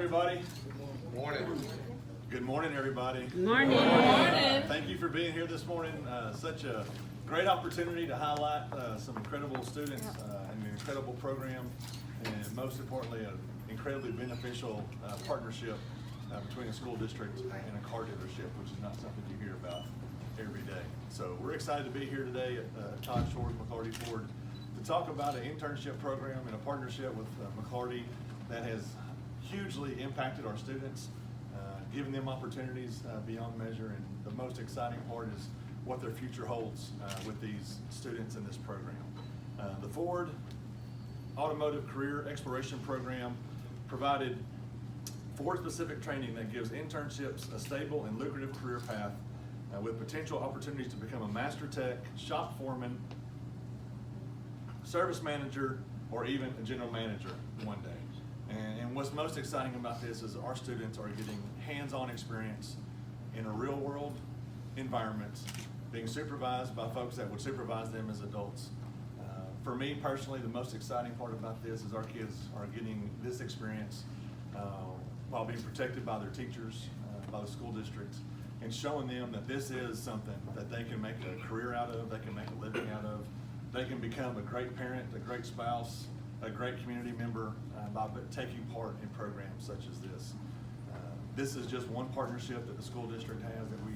everybody. Good morning. Good morning, everybody. Good morning. Good morning. Thank you for being here this morning. Such a great opportunity to highlight some incredible students and an incredible program, and most importantly, an incredibly beneficial partnership between a school district and a car dealership, which is not something you hear about every day. So we're excited to be here today at TODD, SHORES, Mclarty Ford to talk about an internship program and a partnership with Mclarty that has hugely impacted our students, giving them opportunities beyond measure, and the most exciting part is what their future holds with these students in this program. The Ford Automotive Career Exploration Program provided Ford-specific training that gives internships a stable and lucrative career path with potential opportunities to become a master tech, shop foreman, service manager, or even a general manager one day. And what's most exciting about this is our students are getting hands-on experience in a real-world environment, being supervised by folks that would supervise them as adults. For me personally, the most exciting part about this is our kids are getting this experience while being protected by their teachers, by the school districts, and showing them that this is something that they can make a career out of, they can make a living out of, they can become a great parent, a great spouse, a great community member by taking part in programs such as this. This is just one partnership that the school district has that we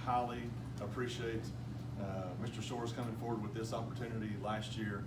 highly appreciate. Mr. Shores coming forward with this opportunity last year,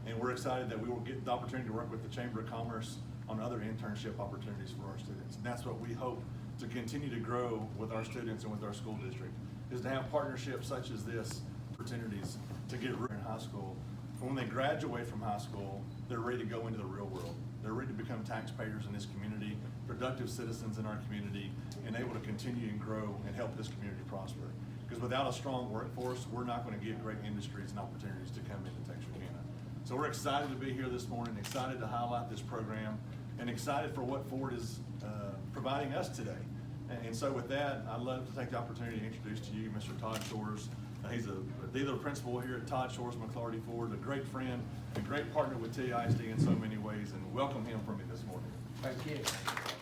and we're excited that we will get the opportunity to work with the Chamber of Commerce on other internship opportunities for our students. And that's what we hope to continue to grow with our students and with our school district, is to have partnerships such as this, opportunities to get in high school. And when they graduate from high school, they're ready to go into the real world. They're ready to become taxpayers in this community, productive citizens in our community, and able to continue and grow and help this community prosper. Because without a strong workforce, we're not going to get great industries and opportunities to come into Texarkana. So we're excited to be here this morning, excited to highlight this program, and excited for what Ford is providing us today. And so with that, I'd love to take the opportunity to introduce to you Mr. Todd Shores. He's a dealer principal here at TODD, SHORES, Mclarty Ford, a great friend, a great partner with TISD in so many ways, and welcome him for me this morning. Thank you.